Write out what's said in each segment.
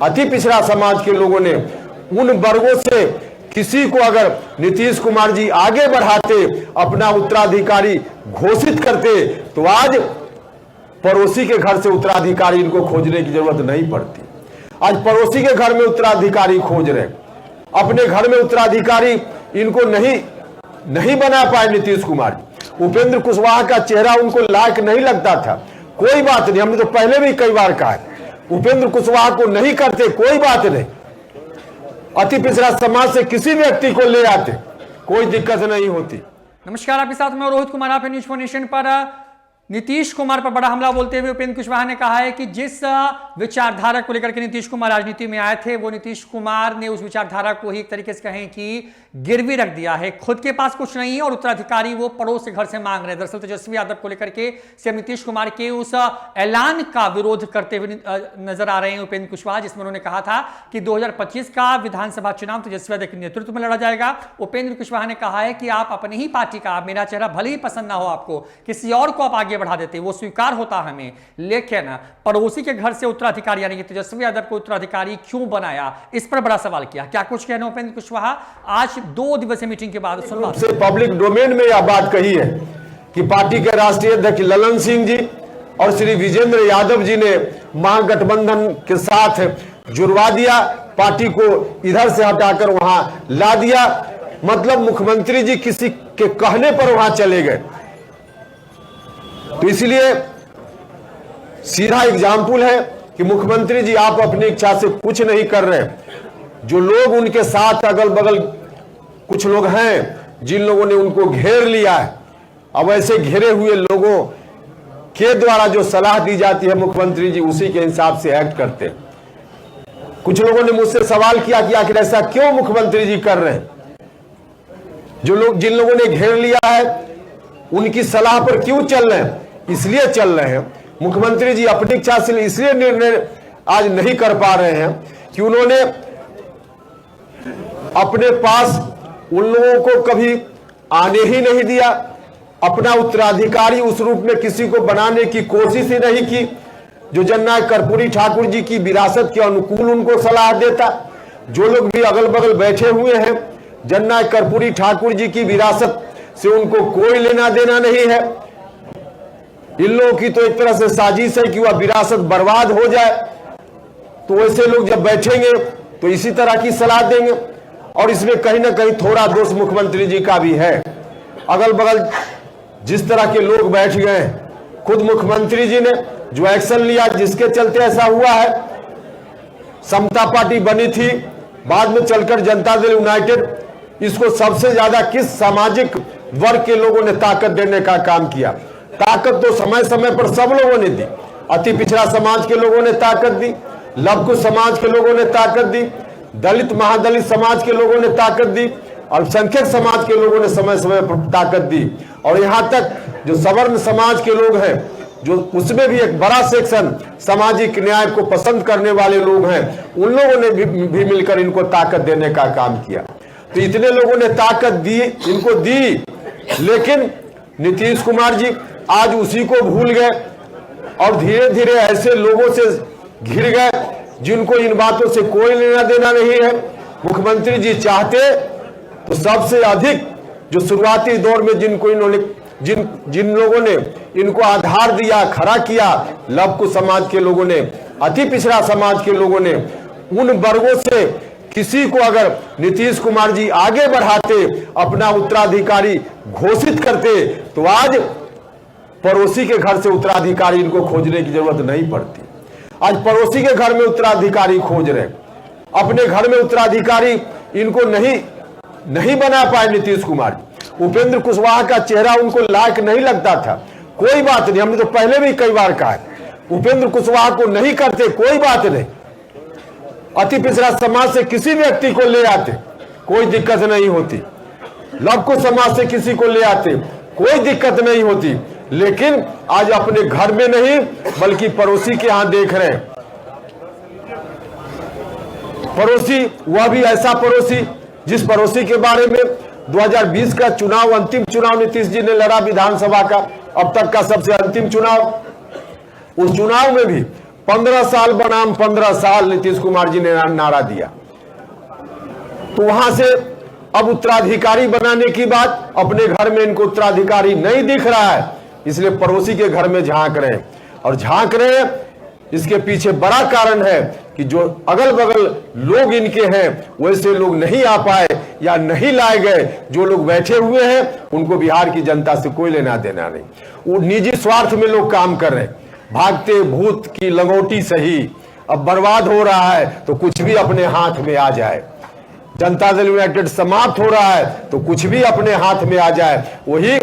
अति पिछड़ा समाज के लोगों ने उन वर्गों से किसी को अगर नीतीश कुमार जी आगे बढ़ाते, अपना उत्तराधिकारी घोषित करते, तो आज पड़ोसी के घर से उत्तराधिकारी इनको खोजने की जरूरत नहीं पड़ती। आज पड़ोसी के घर में उत्तराधिकारी खोज रहे, अपने घर में उत्तराधिकारी इनको नहीं बना पाए नीतीश कुमार जी। उपेंद्र कुशवाहा का चेहरा उनको लायक नहीं लगता था, कोई बात नहीं, हमने तो पहले भी कई बार कहा है, उपेंद्र कुशवाहा को नहीं करते कोई बात नहीं, अति पिछड़ा समाज से किसी व्यक्ति को ले आते, कोई दिक्कत नहीं होती। नमस्कार, आपके साथ मैं रोहित कुमार, आप न्यूज़ 4 नेशन पर। नीतीश कुमार पर बड़ा हमला बोलते हुए उपेंद्र कुशवाहा ने कहा है कि जिस विचारधारा को लेकर के नीतीश कुमार राजनीति में आए थे, वो नीतीश कुमार ने उस विचारधारा को ही एक तरीके से कहें कि गिरवी रख दिया है। खुद के पास कुछ नहीं है और उत्तराधिकारी वो पड़ोस के घर से मांग रहे हैं। दरअसल तेजस्वी यादव को लेकर के सीएम नीतीश कुमार के उस ऐलान का विरोध करते हुए नजर आ रहे हैं उपेंद्र कुशवाहा, जिसमें उन्होंने कहा था कि 2025 का विधानसभा चुनाव तेजस्वी यादव के नेतृत्व में लड़ा जाएगा। उपेंद्र कुशवाहा ने कहा है कि आप अपनी ही पार्टी का, मेरा चेहरा भले ही पसंद ना हो आपको, किसी और को आप आगे बढ़ा देते, वो स्वीकार होता हमें, लेकिन पड़ोसी के घर से उत्तराधिकारी यानी कि तेजस्वी यादव को उत्तराधिकारी क्यों बनाया, इस पर बड़ा सवाल किया। क्या कुछ कहना उपेंद्र कुशवाहा आज 2 दिवसीय मीटिंग के बाद से पब्लिक डोमेन में यह बात कही है कि पार्टी के राष्ट्रीय अध्यक्ष ललन सिंह जी और श्री विजेंद्र यादव जी ने महागठबंधन के साथ जुड़वा दिया, पार्टी को इधर से हटाकर वहां ला दिया। मतलब मुख्यमंत्री जी किसी के कहने पर वहां चले गए। तो इसलिए सीधा एग्जाम्पल है कि मुख्यमंत्री जी आप अपनी इच्छा से कुछ नहीं कर रहे। जो लोग उनके साथ अगल बगल कुछ लोग हैं जिन लोगों ने उनको घेर लिया है, अब ऐसे घेरे हुए लोगों के द्वारा जो सलाह दी जाती है मुख्यमंत्री जी उसी के हिसाब से एक्ट करते हैं। कुछ लोगों ने मुझसे सवाल किया कि आखिर ऐसा क्यों मुख्यमंत्री जी कर रहे हैं। जिन लोगों ने घेर लिया है उनकी सलाह पर क्यों चल रहे हैं? इसलिए चल रहे हैं मुख्यमंत्री जी अपनी इच्छा से इसलिए निर्णय आज नहीं कर पा रहे हैं कि उन्होंने अपने पास उन लोगों को कभी आने ही नहीं दिया, अपना उत्तराधिकारी उस रूप में किसी को बनाने की कोशिश ही नहीं की जो जननायक कर्पूरी ठाकुर जी की विरासत के अनुकूल उनको सलाह देता। जो लोग भी अगल बगल बैठे हुए हैं, जननायक कर्पूरी ठाकुर जी की विरासत से उनको कोई लेना देना नहीं है। इन लोगों की तो एक तरह से साजिश है कि वह विरासत बर्बाद हो जाए। तो वैसे लोग जब बैठेंगे तो इसी तरह की सलाह देंगे और इसमें कहीं ना कहीं थोड़ा दोष मुख्यमंत्री जी का भी है। अगल बगल जिस तरह के लोग बैठ गए, खुद मुख्यमंत्री जी ने जो एक्शन लिया जिसके चलते ऐसा हुआ है, समता पार्टी बनी थी, बाद में चलकर जनता दल यूनाइटेड, इसको सबसे ज्यादा किस सामाजिक वर्ग के लोगों ने ताकत देने का काम किया? ताकत तो समय समय पर सब लोगों ने दी। अति पिछड़ा समाज के लोगों ने ताकत दी, लघु समाज के लोगों ने ताकत दी, दलित महादलित समाज के लोगों ने ताकत दी, अल्पसंख्यक समाज के लोगों ने समय समय पर ताकत दी, और यहां तक जो सवर्ण समाज के लोग हैं, जो उसमें भी एक बड़ा सेक्शन सामाजिक न्याय को पसंद करने वाले लोग हैं, उन लोगों ने भी मिलकर इनको ताकत देने का काम किया। तो इतने लोगों ने ताकत दी, इनको दी, लेकिन नीतीश कुमार जी आज उसी को भूल गए और धीरे धीरे ऐसे लोगों से घिर गए जिनको इन बातों से कोई लेना देना नहीं है। मुख्यमंत्री जी चाहते तो सबसे अधिक जो शुरुआती दौर में जिन लोगों ने इनको आधार दिया, खड़ा किया, लघु समाज के लोगों ने, अति पिछड़ा समाज के लोगों ने, उन वर्गों से किसी को अगर नीतीश कुमार जी आगे बढ़ाते, अपना उत्तराधिकारी घोषित करते, तो आज पड़ोसी के घर से उत्तराधिकारी इनको खोजने की जरूरत नहीं पड़ती। आज पड़ोसी के घर में उत्तराधिकारी खोज रहे, अपने घर में उत्तराधिकारी इनको नहीं बना पाए नीतीश कुमार जी। उपेंद्र कुशवाहा का चेहरा उनको लायक नहीं लगता था, कोई बात नहीं, हमने तो पहले भी कई बार कहा है, उपेंद्र कुशवाहा को नहीं करते कोई बात नहीं, अति पिछड़ा समाज से किसी व्यक्ति को ले आते, कोई दिक्कत नहीं होती, लघु समाज से किसी को ले आते, कोई दिक्कत नहीं होती, लेकिन आज अपने घर में नहीं बल्कि पड़ोसी के यहां देख रहे हैं। पड़ोसी, वह भी ऐसा पड़ोसी जिस पड़ोसी के बारे में 2020 का चुनाव, अंतिम चुनाव नीतीश जी ने लड़ा विधानसभा का, अब तक का सबसे अंतिम चुनाव, उस चुनाव में भी 15 साल बनाम 15 साल नीतीश कुमार जी ने नारा दिया। तो वहां से अब उत्तराधिकारी बनाने की बात, अपने घर में इनको उत्तराधिकारी नहीं दिख रहा है, इसलिए पड़ोसी के घर में झांक रहे हैं। और झांक रहे हैं, इसके पीछे बड़ा कारण है कि जो अगल बगल लोग इनके हैं वैसे लोग नहीं आ पाए या नहीं लाए गए। जो लोग बैठे हुए हैं उनको बिहार की जनता से कोई लेना देना नहीं। वो निजी स्वार्थ में लोग काम कर रहे हैं। भागते भूत की लंगोटी सही, अब बर्बाद हो रहा है तो कुछ भी अपने हाथ में आ जाए। जनता दल यूनाइटेड समाप्त हो रहा है तो कुछ भी अपने हाथ में आ जाए। वही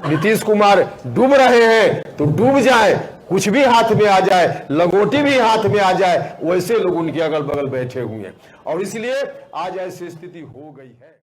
नीतीश कुमार डूब रहे हैं तो डूब जाए, कुछ भी हाथ में आ जाए, लंगोटी भी हाथ में आ जाए, वैसे लोग उनके अगल बगल बैठे हुए हैं। और इसलिए आज ऐसी स्थिति हो गई है।